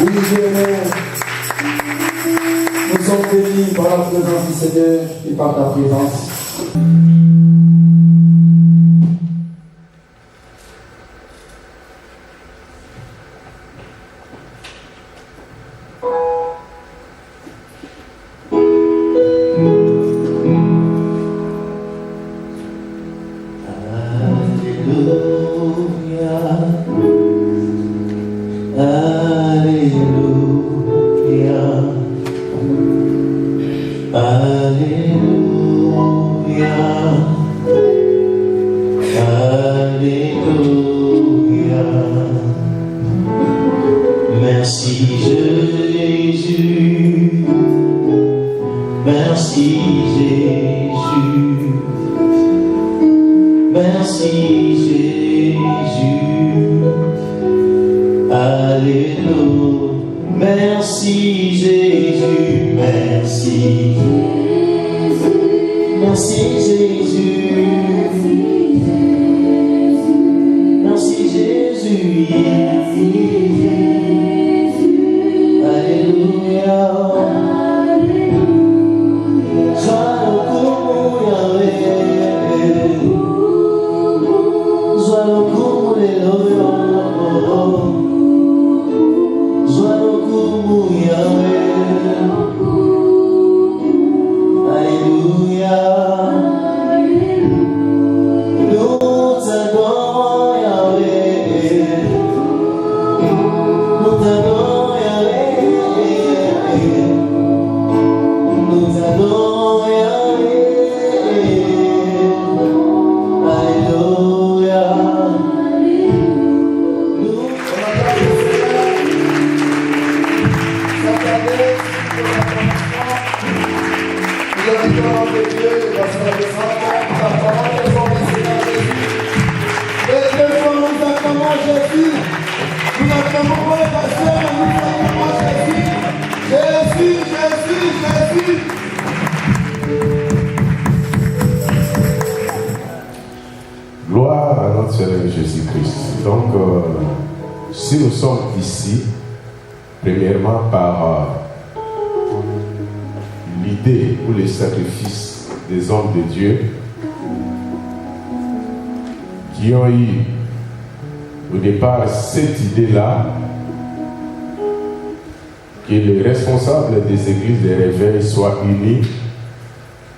Oui, bien-aimés, nous sommes bénis par la présence du Seigneur et par ta présence. Gloire à notre Seigneur Jésus-Christ. Donc, si nous sommes ici, premièrement par l'idée ou les sacrifices des hommes de Dieu qui ont eu au départ cette idée-là que les responsables des églises de réveil soient unis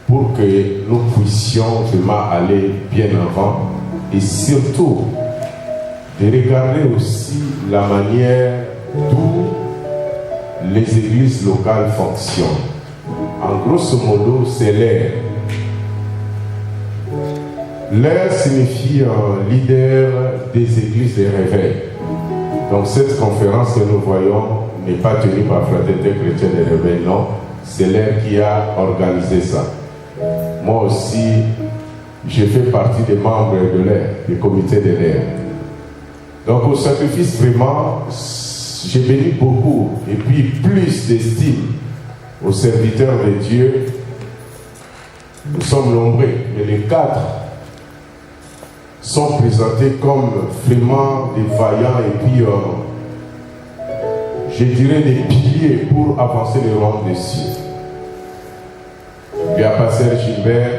pour que nous puissions vraiment aller bien avant et surtout de regarder aussi la manière dont les églises locales fonctionnent. En grosso modo, c'est l'air. L'air signifie un leader des églises de réveil. Donc cette conférence que nous voyons n'est pas tenue par Fraternité Chrétienne de Réveil, non. C'est l'air qui a organisé ça. Moi aussi, je fais partie des membres de l'air, du comité de l'air. Donc au sacrifice, vraiment, j'ai béni beaucoup et puis plus d'estime aux serviteurs de Dieu. Nous sommes nombreux, mais les 4 sont présentés comme vraiment des vaillants et puis je dirais des piliers pour avancer le royaume des cieux. Il y a Pasteur Gilbert,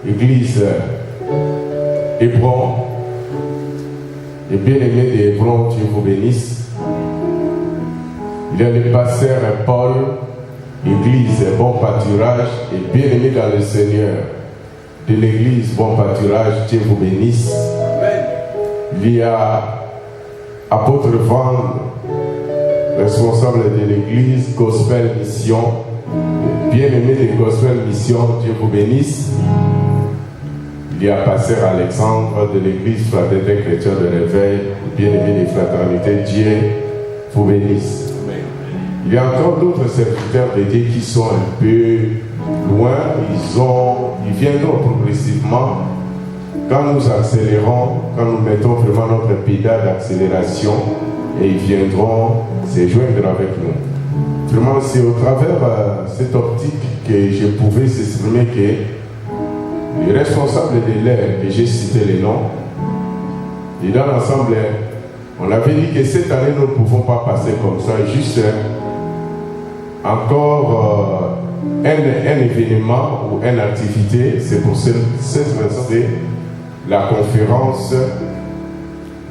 Église Hébron, les bien-aimés d'Hébron, Dieu vous bénisse. Il y a le Pasteur Paul, Église Bon Pâturage, et bien-aimé dans le Seigneur de l'Église Bon Pâturage, Dieu vous bénisse. Amen. Il y a Apôtre Van, responsable de l'Église Gospel Mission, bien-aimé de Gospel Mission, Dieu vous bénisse. Il y a Pasteur Alexandre de l'Église Fraternité Chrétienne de Réveil, bien-aimé des fraternités, Dieu vous bénisse. Amen. Il y a encore d'autres serviteurs de Dieu qui sont un peu loin, ils viendront progressivement quand nous accélérons, quand nous mettons vraiment notre pédale d'accélération, et ils viendront se joindre avec nous. Vraiment, c'est au travers cette optique que je pouvais s'exprimer que les responsables de l'air, que j'ai cité les noms, et dans l'ensemble, On avait dit que cette année, nous ne pouvons pas passer comme ça, juste encore un événement ou une activité. C'est pour cette raison que la conférence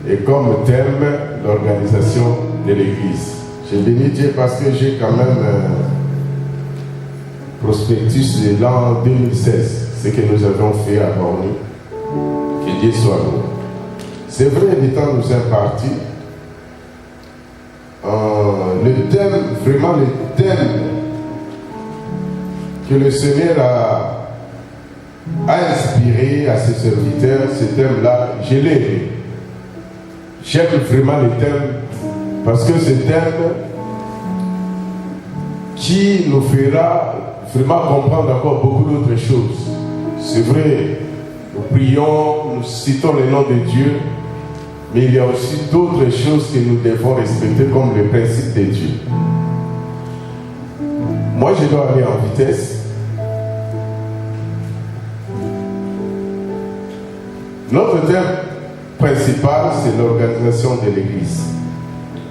est comme thème l'organisation de l'Église. J'ai béni Dieu parce que j'ai quand même prospectus de l'an 2016, ce que nous avons fait à Borny. Que Dieu soit loué. C'est vrai, le temps nous est imparti. Le thème, vraiment le thème que le Seigneur a inspiré à ses serviteurs, ce thème-là, je l'ai aimé. J'aime vraiment le thème parce que c'est un thème qui nous fera vraiment comprendre encore beaucoup d'autres choses. C'est vrai, nous prions, nous citons le nom de Dieu, mais il y a aussi d'autres choses que nous devons respecter comme le principe de Dieu. Moi, je dois aller en vitesse. Notre thème principal, c'est l'organisation de l'Église.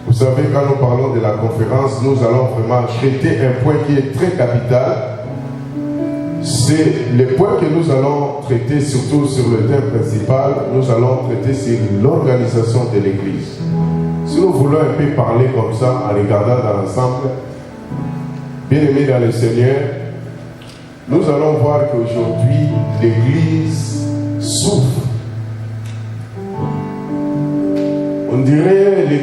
Vous savez, quand nous parlons de la conférence, nous allons vraiment traiter un point qui est très capital. C'est le point que nous allons traiter, surtout sur le thème principal, nous allons traiter sur l'organisation de l'Église. Si nous voulons un peu parler comme ça, en regardant dans l'ensemble, bien aimés dans le Seigneur, nous allons voir qu'aujourd'hui, l'Église souffre. On dirait l'Église